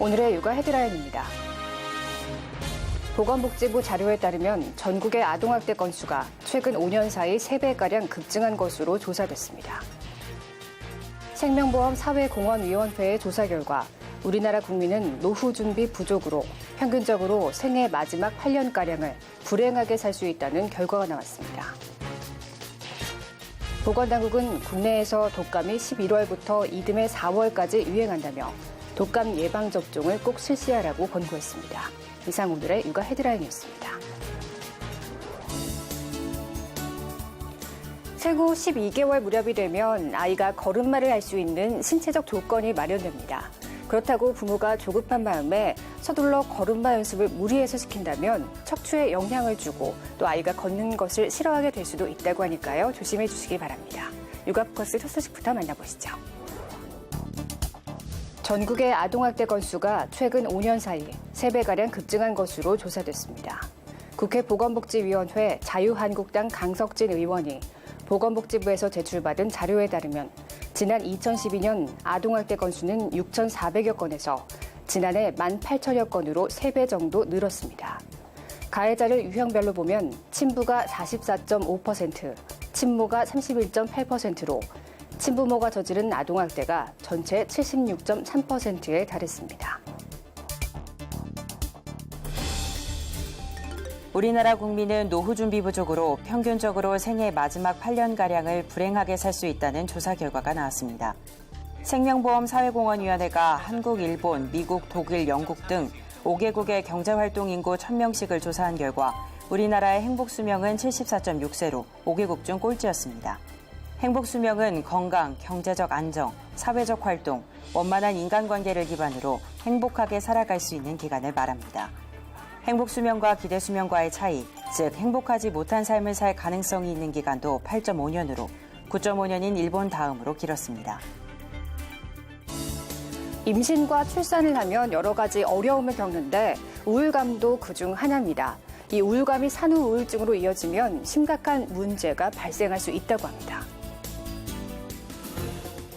오늘의 육아 헤드라인입니다. 보건복지부 자료에 따르면 전국의 아동학대 건수가 최근 5년 사이 3배가량 급증한 것으로 조사됐습니다. 생명보험 사회공헌위원회의 조사 결과 우리나라 국민은 노후 준비 부족으로 평균적으로 생애 마지막 8년가량을 불행하게 살 수 있다는 결과가 나왔습니다. 보건당국은 국내에서 독감이 11월부터 이듬해 4월까지 유행한다며 독감 예방접종을 꼭 실시하라고 권고했습니다. 이상 오늘의 육아 헤드라인이었습니다. 생후 12개월 무렵이 되면 아이가 걸음마를 할 수 있는 신체적 조건이 마련됩니다. 그렇다고 부모가 조급한 마음에 서둘러 걸음마 연습을 무리해서 시킨다면 척추에 영향을 주고 또 아이가 걷는 것을 싫어하게 될 수도 있다고 하니까요. 조심해 주시기 바랍니다. 육아포커스 첫 소식부터 만나보시죠. 전국의 아동학대 건수가 최근 5년 사이 3배가량 급증한 것으로 조사됐습니다. 국회 보건복지위원회 자유한국당 강석진 의원이 보건복지부에서 제출받은 자료에 따르면 지난 2012년 아동학대 건수는 6,400여 건에서 지난해 18,000여 건으로 3배 정도 늘었습니다. 가해자를 유형별로 보면 친부가 44.5%, 친모가 31.8%로 친부모가 저지른 아동학대가 전체 76.3%에 달했습니다. 우리나라 국민은 노후 준비 부족으로 평균적으로 생애 마지막 8년가량을 불행하게 살 수 있다는 조사 결과가 나왔습니다. 생명보험 사회공헌위원회가 한국, 일본, 미국, 독일, 영국 등 5개국의 경제활동 인구 1000명씩을 조사한 결과 우리나라의 행복수명은 74.6세로 5개국 중 꼴찌였습니다. 행복수명은 건강, 경제적 안정, 사회적 활동, 원만한 인간관계를 기반으로 행복하게 살아갈 수 있는 기간을 말합니다. 행복수명과 기대수명과의 차이, 즉 행복하지 못한 삶을 살 가능성이 있는 기간도 8.5년으로 9.5년인 일본 다음으로 길었습니다. 임신과 출산을 하면 여러 가지 어려움을 겪는데 우울감도 그중 하나입니다. 이 우울감이 산후 우울증으로 이어지면 심각한 문제가 발생할 수 있다고 합니다.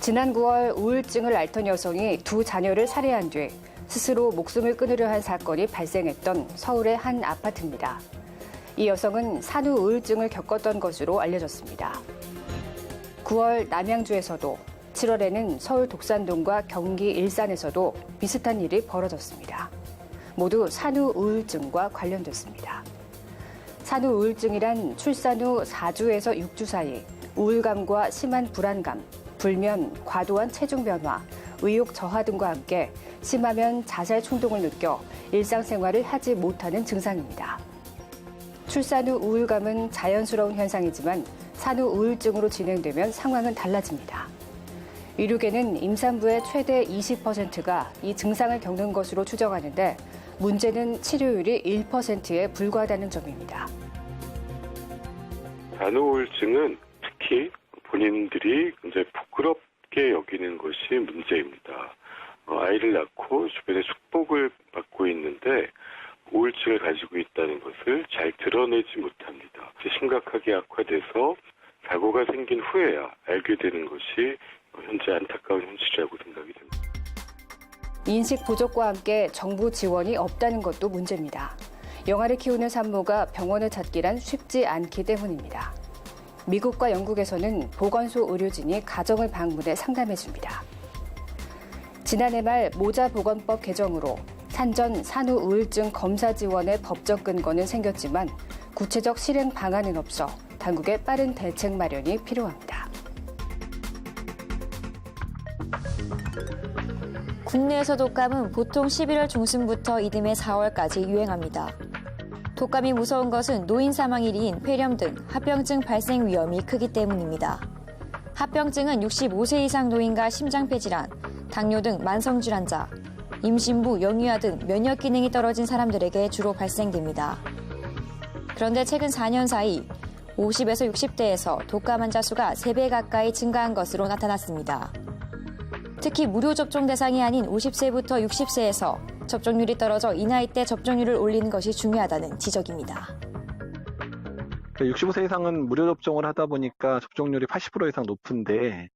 지난 9월 우울증을 앓던 여성이 2 자녀를 살해한 뒤 스스로 목숨을 끊으려 한 사건이 발생했던 서울의 한 아파트입니다. 이 여성은 산후 우울증을 겪었던 것으로 알려졌습니다. 9월 남양주에서도 7월에는 서울 독산동과 경기 일산에서도 비슷한 일이 벌어졌습니다. 모두 산후 우울증과 관련됐습니다. 산후 우울증이란 출산 후 4주에서 6주 사이 우울감과 심한 불안감, 불면, 과도한 체중 변화, 의욕 저하 등과 함께 심하면 자살 충동을 느껴 일상생활을 하지 못하는 증상입니다. 출산 후 우울감은 자연스러운 현상이지만 산후 우울증으로 진행되면 상황은 달라집니다. 의료계는 임산부의 최대 20%가 이 증상을 겪는 것으로 추정하는데 문제는 치료율이 1%에 불과하다는 점입니다. 산후 우울증은 특히 본인들이 굉장히 부끄럽게 여기는 것이 문제입니다. 아이를 낳고 주변의 축복을 받고 있는데 우울증을 가지고 있다는 것을 잘 드러내지 못합니다. 심각하게 악화돼서 사고가 생긴 후에야 알게 되는 것이 현재 안타까운 현실이라고 생각이 됩니다. 인식 부족과 함께 정부 지원이 없다는 것도 문제입니다. 영아를 키우는 산모가 병원을 찾기란 쉽지 않기 때문입니다. 미국과 영국에서는 보건소 의료진이 가정을 방문해 상담해줍니다. 지난해 말 모자보건법 개정으로 산전 산후 우울증 검사 지원의 법적 근거는 생겼지만 구체적 실행 방안은 없어 당국의 빠른 대책 마련이 필요합니다. 국내에서 독감은 보통 11월 중순부터 이듬해 4월까지 유행합니다. 독감이 무서운 것은 노인 사망 1위인 폐렴 등 합병증 발생 위험이 크기 때문입니다. 합병증은 65세 이상 노인과 심장폐질환, 당뇨 등 만성질환자, 임신부, 영유아 등 면역 기능이 떨어진 사람들에게 주로 발생됩니다. 그런데 최근 4년 사이 50에서 60대에서 독감 환자 수가 3배 가까이 증가한 것으로 나타났습니다. 특히 무료 접종 대상이 아닌 50세부터 60세에서 접종률이 떨어져 이 나이 때 접종률을 올리는 것이 중요하다는 지적입니다. 65세 이상은 무료 접종을 하다 보니까 접종률이 80% 이상 높은데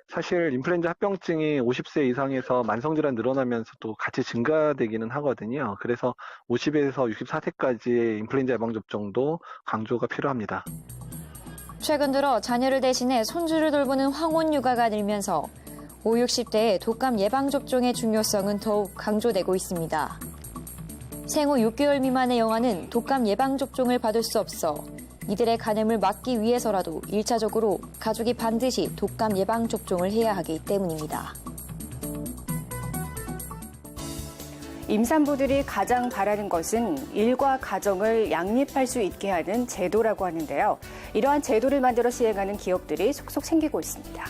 사실 인플루엔자 합병증이 50세 이상에서 만성질환 늘어나면서도 같이 증가되기는 하거든요. 그래서 50에서 64세까지의 인플루엔자 예방접종도 강조가 필요합니다. 최근 들어 자녀를 대신해 손주를 돌보는 황혼 육아가 늘면서 5, 60대의 독감 예방접종의 중요성은 더욱 강조되고 있습니다. 생후 6개월 미만의 영아는 독감 예방접종을 받을 수 없어 이들의 감염을 막기 위해서라도 1차적으로 가족이 반드시 독감 예방접종을 해야 하기 때문입니다. 임산부들이 가장 바라는 것은 일과 가정을 양립할 수 있게 하는 제도라고 하는데요. 이러한 제도를 만들어 시행하는 기업들이 속속 생기고 있습니다.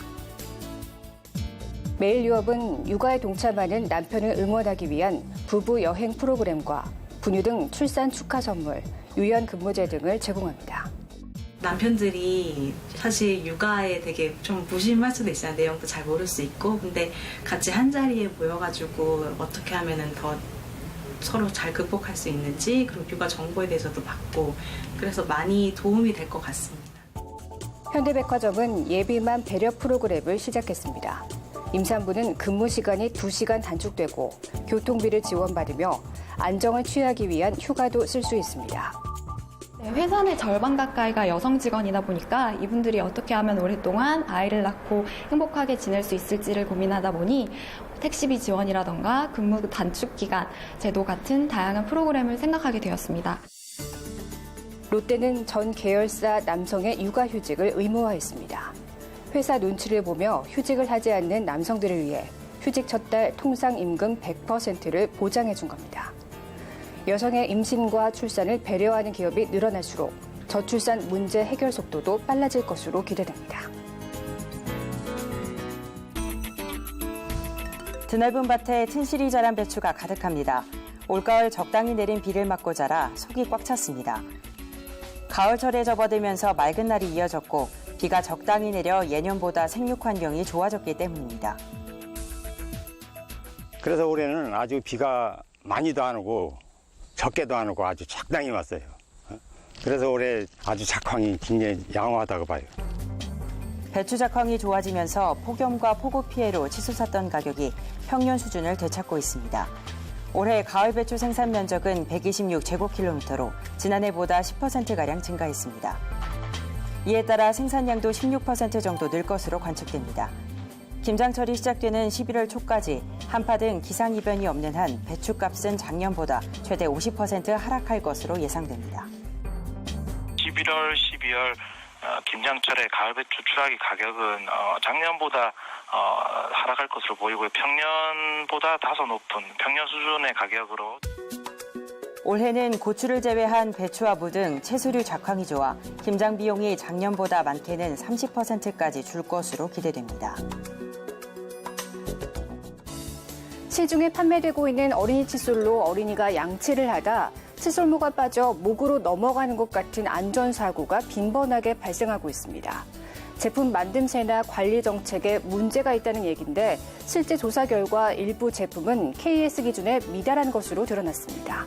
매일유업은 육아에 동참하는 남편을 응원하기 위한 부부 여행 프로그램과 분유 등 출산 축하 선물, 유연 근무제 등을 제공합니다. 남편들이 사실 육아에 되게 좀 무심할 수도 있어요. 내용도 잘 모를 수 있고. 근데 같이 한 자리에 모여가지고 어떻게 하면은 더 서로 잘 극복할 수 있는지, 그리고 육아 정보에 대해서도 받고, 그래서 많이 도움이 될 것 같습니다. 현대백화점은 예비만 배려 프로그램을 시작했습니다. 임산부는 근무 시간이 2시간 단축되고 교통비를 지원받으며 안정을 취하기 위한 휴가도 쓸 수 있습니다. 회사 내 절반 가까이가 여성 직원이다 보니까 이분들이 어떻게 하면 오랫동안 아이를 낳고 행복하게 지낼 수 있을지를 고민하다 보니 택시비 지원이라던가 근무 단축 기간 제도 같은 다양한 프로그램을 생각하게 되었습니다. 롯데는 전 계열사 남성의 육아휴직을 의무화했습니다. 회사 눈치를 보며 휴직을 하지 않는 남성들을 위해 휴직 첫 달 통상 임금 100%를 보장해 준 겁니다. 여성의 임신과 출산을 배려하는 기업이 늘어날수록 저출산 문제 해결 속도도 빨라질 것으로 기대됩니다. 드넓은 밭에 튼실히 자란 배추가 가득합니다. 올가을 적당히 내린 비를 맞고 자라 속이 꽉 찼습니다. 가을철에 접어들면서 맑은 날이 이어졌고 비가 적당히 내려 예년보다 생육 환경이 좋아졌기 때문입니다. 그래서 올해는 아주 비가 많이도 안 오고 적게도 안 오고 아주 적당히 왔어요. 그래서 올해 아주 작황이 굉장히 양호하다고 봐요. 배추 작황이 좋아지면서 폭염과 폭우 피해로 치솟았던 가격이 평년 수준을 되찾고 있습니다. 올해 가을 배추 생산 면적은 126제곱킬로미터로 지난해보다 10%가량 증가했습니다. 이에 따라 생산량도 16% 정도 늘 것으로 관측됩니다. 김장철이 시작되는 11월 초까지 한파 등 기상이변이 없는 한 배추값은 작년보다 최대 50% 하락할 것으로 예상됩니다. 11월, 12월 김장철의 가을 배추 추락기 가격은 작년보다 하락할 것으로 보이고요. 평년보다 다소 높은 평년 수준의 가격으로. 올해는 고추를 제외한 배추와 무 등 채소류 작황이 좋아 김장 비용이 작년보다 많게는 30%까지 줄 것으로 기대됩니다. 시중에 판매되고 있는 어린이 칫솔로 어린이가 양치를 하다 칫솔모가 빠져 목으로 넘어가는 것 같은 안전사고가 빈번하게 발생하고 있습니다. 제품 만듦새나 관리 정책에 문제가 있다는 얘기인데 실제 조사 결과 일부 제품은 KS 기준에 미달한 것으로 드러났습니다.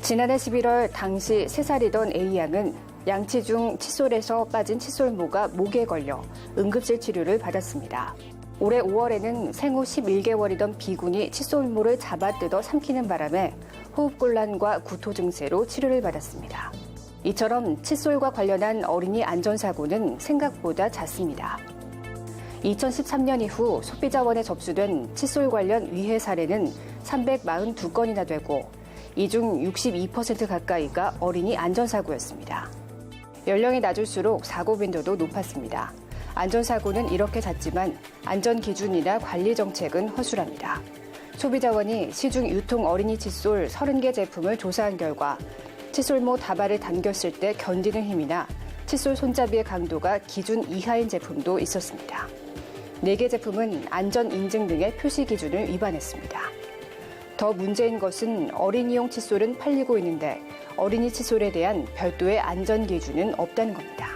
지난해 11월 당시 3살이던 A양은 양치 중 칫솔에서 빠진 칫솔모가 목에 걸려 응급실 치료를 받았습니다. 올해 5월에는 생후 11개월이던 B군이 칫솔모를 잡아뜯어 삼키는 바람에 호흡곤란과 구토 증세로 치료를 받았습니다. 이처럼 칫솔과 관련한 어린이 안전사고는 생각보다 잦습니다. 2013년 이후 소비자원에 접수된 칫솔 관련 위해 사례는 342건이나 되고 이 중 62% 가까이가 어린이 안전사고였습니다. 연령이 낮을수록 사고 빈도도 높았습니다. 안전사고는 이렇게 잦지만 안전기준이나 관리 정책은 허술합니다. 소비자원이 시중 유통 어린이 칫솔 30개 제품을 조사한 결과 칫솔모 다발을 당겼을 때 견디는 힘이나 칫솔 손잡이의 강도가 기준 이하인 제품도 있었습니다. 4개 제품은 안전 인증 등의 표시 기준을 위반했습니다. 더 문제인 것은 어린이용 칫솔은 팔리고 있는데 어린이 칫솔에 대한 별도의 안전 기준은 없다는 겁니다.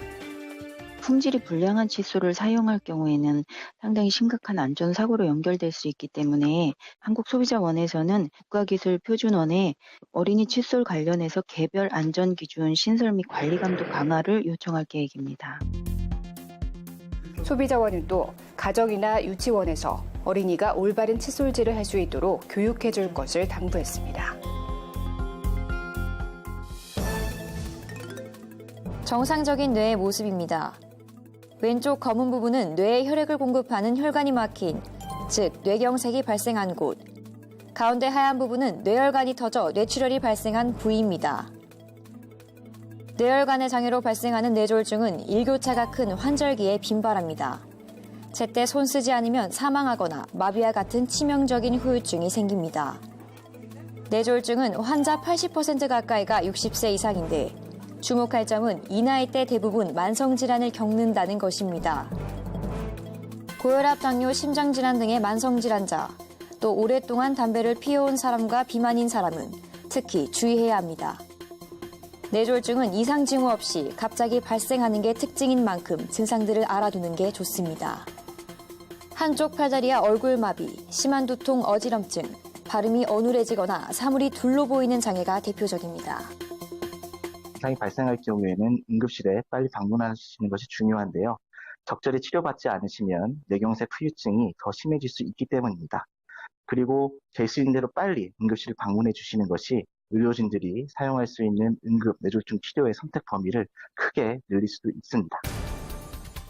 품질이 불량한 칫솔을 사용할 경우에는 상당히 심각한 안전사고로 연결될 수 있기 때문에 한국소비자원에서는 국가기술표준원에 어린이 칫솔 관련해서 개별 안전기준 신설 및 관리 감독 강화를 요청할 계획입니다. 소비자원은 또 가정이나 유치원에서 어린이가 올바른 칫솔질을 할 수 있도록 교육해 줄 것을 당부했습니다. 정상적인 뇌의 모습입니다. 왼쪽 검은 부분은 뇌에 혈액을 공급하는 혈관이 막힌, 즉 뇌경색이 발생한 곳. 가운데 하얀 부분은 뇌혈관이 터져 뇌출혈이 발생한 부위입니다. 뇌혈관의 장애로 발생하는 뇌졸중은 일교차가 큰 환절기에 빈발합니다. 제때 손 쓰지 않으면 사망하거나 마비와 같은 치명적인 후유증이 생깁니다. 뇌졸중은 환자 80% 가까이가 60세 이상인데 주목할 점은 이 나이 때 대부분 만성질환을 겪는다는 것입니다. 고혈압, 당뇨, 심장질환 등의 만성질환자, 또 오랫동안 담배를 피워온 사람과 비만인 사람은 특히 주의해야 합니다. 뇌졸중은 이상 징후 없이 갑자기 발생하는 게 특징인 만큼 증상들을 알아두는 게 좋습니다. 한쪽 팔다리와 얼굴 마비, 심한 두통, 어지럼증, 발음이 어눌해지거나 사물이 둘로 보이는 장애가 대표적입니다. 이상이 발생할 경우에는 응급실에 빨리 방문하시는 것이 중요한데요. 적절히 치료받지 않으시면 뇌경색 후유증이 더 심해질 수 있기 때문입니다. 그리고 될 수 있는 대로 빨리 응급실을 방문해 주시는 것이 의료진들이 사용할 수 있는 응급 뇌졸중 치료의 선택 범위를 크게 늘릴 수도 있습니다.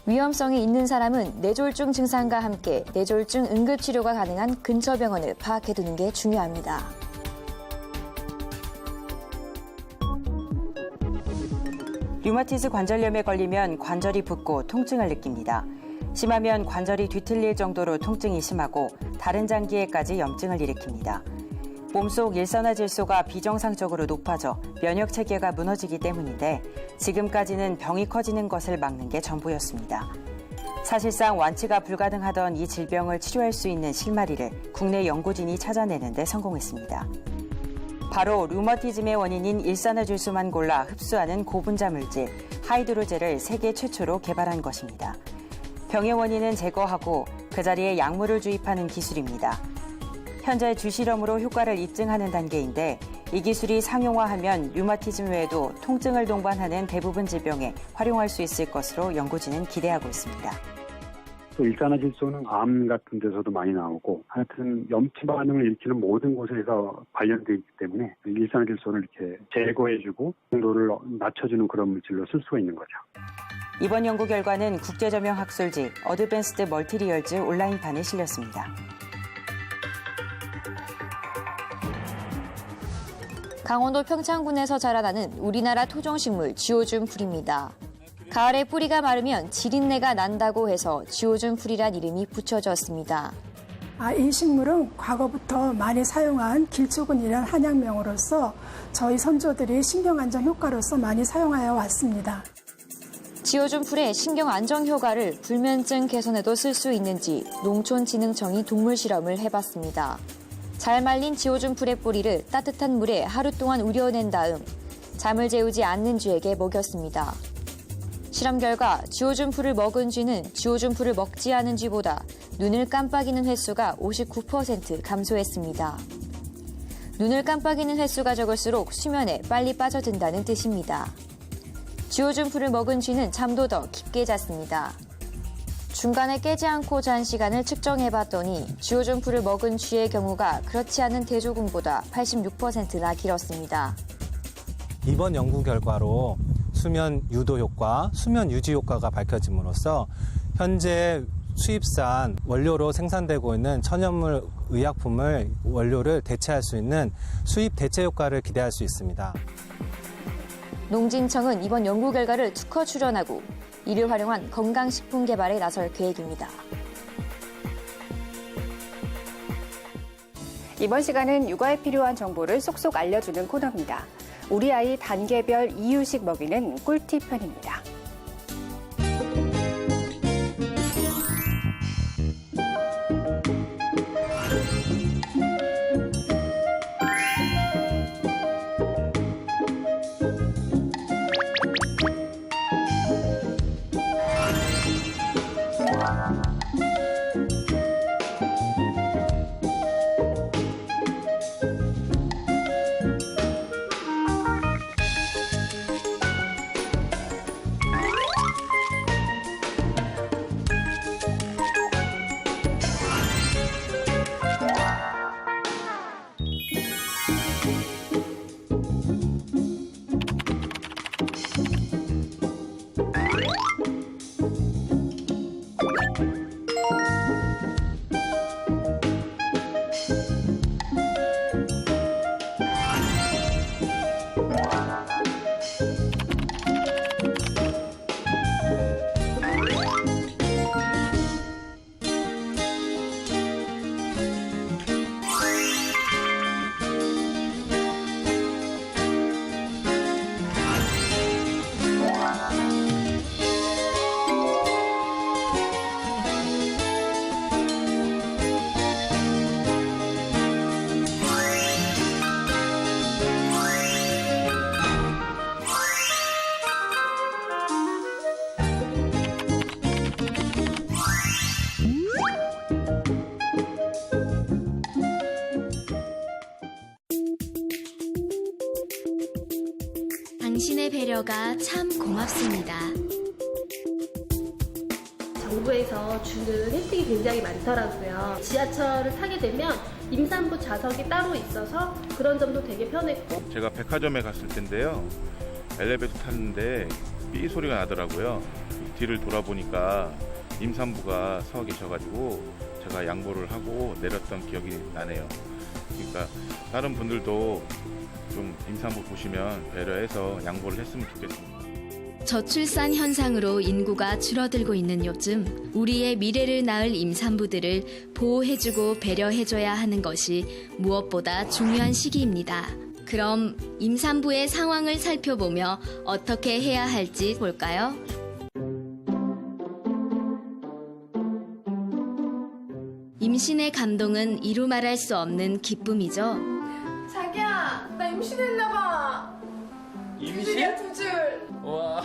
위험성이 있는 사람은 뇌졸중 증상과 함께 뇌졸중 응급치료가 가능한 근처 병원을 파악해두는 게 중요합니다. 류마티스 관절염에 걸리면 관절이 붓고 통증을 느낍니다. 심하면 관절이 뒤틀릴 정도로 통증이 심하고 다른 장기에까지 염증을 일으킵니다. 몸속 일산화질소가 비정상적으로 높아져 면역 체계가 무너지기 때문인데 지금까지는 병이 커지는 것을 막는 게 전부였습니다. 사실상 완치가 불가능하던 이 질병을 치료할 수 있는 실마리를 국내 연구진이 찾아내는 데 성공했습니다. 바로 류머티즘의 원인인 일산화질소만 골라 흡수하는 고분자 물질 하이드로젤을 세계 최초로 개발한 것입니다. 병의 원인은 제거하고 그 자리에 약물을 주입하는 기술입니다. 현재 주실험으로 효과를 입증하는 단계인데 이 기술이 상용화하면 류마티즘 외에도 통증을 동반하는 대부분 질병에 활용할 수 있을 것으로 연구진은 기대하고 있습니다. 또 일산화질소는 암 같은 데서도 많이 나오고 하여튼 염증 반응을 일으키는 모든 곳에서 발견되어 있기 때문에 일산화질소를 이렇게 제거해주고 농도를 낮춰주는 그런 물질로 쓸 수가 있는 거죠. 이번 연구 결과는 국제저명 학술지 어드밴스드 멀티리얼즈 온라인판에 실렸습니다. 강원도 평창군에서 자라나는 우리나라 토종식물 지오준 풀입니다. 가을에 뿌리가 마르면 지린내가 난다고 해서 지오준 풀이란 이름이 붙여졌습니다. 이 식물은 과거부터 많이 사용한 길초근이라는 한약명으로서 저희 선조들이 신경안정 효과로서 많이 사용하여 왔습니다. 지오준 풀의 신경 안정 효과를 불면증 개선에도 쓸 수 있는지 농촌진흥청이 동물 실험을 해봤습니다. 잘 말린 지오준 풀의 뿌리를 따뜻한 물에 하루 동안 우려낸 다음 잠을 재우지 않는 쥐에게 먹였습니다. 실험 결과 지오준 풀을 먹은 쥐는 지오준 풀을 먹지 않은 쥐보다 눈을 깜빡이는 횟수가 59% 감소했습니다. 눈을 깜빡이는 횟수가 적을수록 수면에 빨리 빠져든다는 뜻입니다. 지오준 풀을 먹은 쥐는 잠도 더 깊게 잤습니다. 중간에 깨지 않고 잔 시간을 측정해봤더니 지오준 풀을 먹은 쥐의 경우가 그렇지 않은 대조군보다 86%나 길었습니다. 이번 연구 결과로 수면 유도 효과, 수면 유지 효과가 밝혀짐으로써 현재 수입산 원료로 생산되고 있는 천연물 의약품을 원료를 대체할 수 있는 수입 대체 효과를 기대할 수 있습니다. 농진청은 이번 연구 결과를 특허 출원하고 이를 활용한 건강식품 개발에 나설 계획입니다. 이번 시간은 육아에 필요한 정보를 쏙쏙 알려주는 코너입니다. 우리 아이 단계별 이유식 먹이는 꿀팁 편입니다. 배려가 참 고맙습니다. 정부에서 주는 혜택이 굉장히 많더라고요. 지하철을 타게 되면 임산부 좌석이 따로 있어서 그런 점도 되게 편했고. 제가 백화점에 갔을 텐데요. 엘리베이터 탔는데 삐 소리가 나더라고요. 뒤를 돌아보니까 임산부가 서 계셔가지고 제가 양보를 하고 내렸던 기억이 나네요. 그러니까 다른 분들도 좀 임산부 보시면 배려해서 양보를 했으면 좋겠습니다. 저출산 현상으로 인구가 줄어들고 있는 요즘 우리의 미래를 낳을 임산부들을 보호해주고 배려해줘야 하는 것이 무엇보다 중요한 시기입니다. 그럼 임산부의 상황을 살펴보며 어떻게 해야 할지 볼까요? 임신의 감동은 이루 말할 수 없는 기쁨이죠. 자기야, 나 임신했나봐. 임신? 2줄. 와.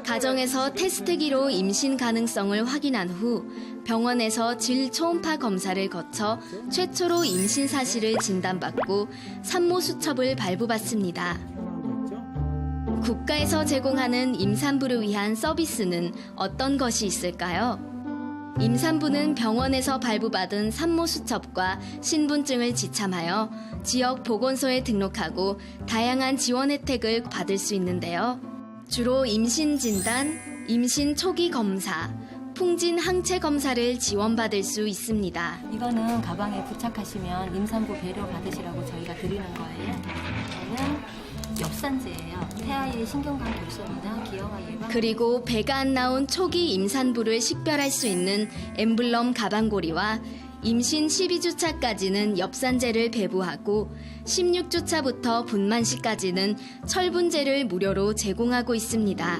가정에서 테스트기로 임신 가능성을 확인한 후 병원에서 질 초음파 검사를 거쳐 최초로 임신 사실을 진단받고 산모 수첩을 발부받습니다. 국가에서 제공하는 임산부를 위한 서비스는 어떤 것이 있을까요? 임산부는 병원에서 발부받은 산모 수첩과 신분증을 지참하여 지역 보건소에 등록하고 다양한 지원 혜택을 받을 수 있는데요. 주로 임신 진단, 임신 초기 검사, 풍진 항체 검사를 지원받을 수 있습니다. 이거는 가방에 부착하시면 임산부 배려 받으시라고 저희가 드리는 거예요. 이거는 엽산제예요. 태아의 신경관 결손이나 기형아 예방. 그리고 배가 안 나온 초기 임산부를 식별할 수 있는 엠블럼 가방고리와 임신 12주차까지는 엽산제를 배부하고 16주차부터 분만시까지는 철분제를 무료로 제공하고 있습니다.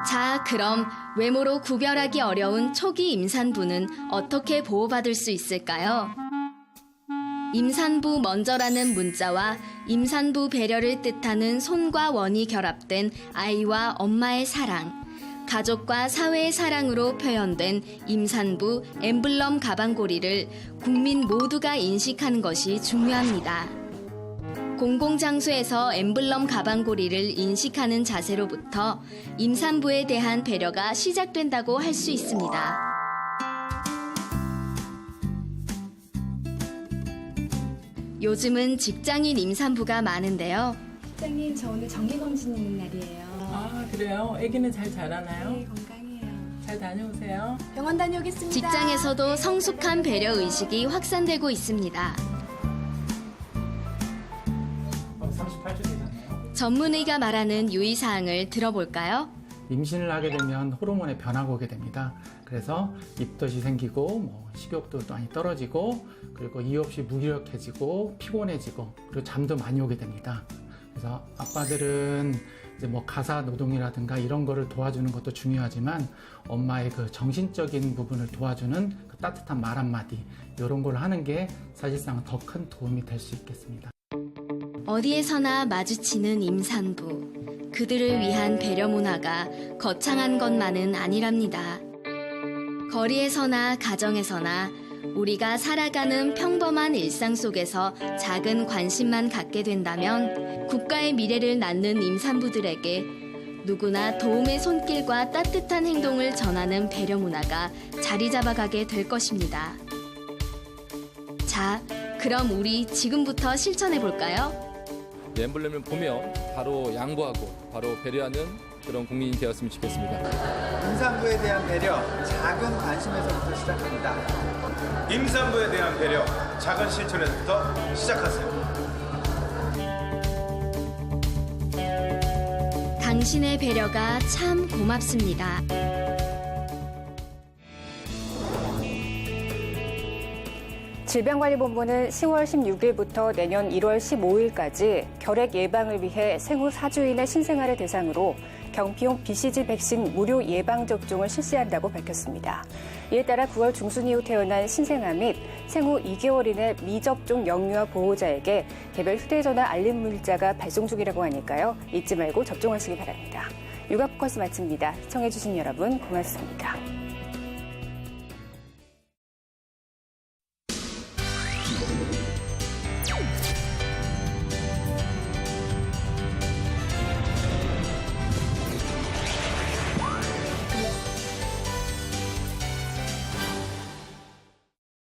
자, 그럼 외모로 구별하기 어려운 초기 임산부는 어떻게 보호받을 수 있을까요? 임산부 먼저라는 문자와 임산부 배려를 뜻하는 손과 원이 결합된 아이와 엄마의 사랑, 가족과 사회의 사랑으로 표현된 임산부 엠블럼 가방고리를 국민 모두가 인식하는 것이 중요합니다. 공공장소에서 엠블럼 가방고리를 인식하는 자세로부터 임산부에 대한 배려가 시작된다고 할 수 있습니다. 요즘은 직장인 임산부가 많은데요. 직장님, 저 오늘 정기검진 있는 날이에요. 아, 그래요? 아기는 잘 자라나요? 네, 건강해요. 잘 다녀오세요. 병원 다녀오겠습니다. 직장에서도 성숙한 배려 의식이 확산되고 있습니다. 38주 되잖아요. 전문의가 말하는 유의사항을 들어볼까요? 임신을 하게 되면 호르몬의 변화가 오게 됩니다. 그래서 입덧이 생기고 식욕도 많이 떨어지고 그리고 이유 없이 무기력해지고 피곤해지고 그리고 잠도 많이 오게 됩니다. 그래서 아빠들은 이제 가사 노동이라든가 이런 거를 도와주는 것도 중요하지만 엄마의 그 정신적인 부분을 도와주는 그 따뜻한 말 한마디 이런 걸 하는 게 사실상 더 큰 도움이 될 수 있겠습니다. 어디에서나 마주치는 임산부. 그들을 위한 배려 문화가 거창한 것만은 아니랍니다. 거리에서나 가정에서나 우리가 살아가는 평범한 일상 속에서 작은 관심만 갖게 된다면 국가의 미래를 낳는 임산부들에게 누구나 도움의 손길과 따뜻한 행동을 전하는 배려 문화가 자리 잡아가게 될 것입니다. 자, 그럼 우리 지금부터 실천해 볼까요? 엠블럼을 보면 바로 양보하고 바로 배려하는 그런 국민이 되었으면 좋겠습니다. 임산부에 대한 배려, 작은 관심에서부터 시작합니다. 임산부에 대한 배려, 작은 실천에서부터 시작하세요. 당신의 배려가 참 고맙습니다. 질병관리본부는 10월 16일부터 내년 1월 15일까지 결핵 예방을 위해 생후 4주인의 신생아를 대상으로 경피용 BCG 백신 무료 예방접종을 실시한다고 밝혔습니다. 이에 따라 9월 중순 이후 태어난 신생아 및 생후 2개월인의 미접종 영유아 보호자에게 개별 휴대전화 알림 문자가 발송 중이라고 하니까요. 잊지 말고 접종하시기 바랍니다. 육아포커스 마칩니다. 시청해주신 여러분 고맙습니다.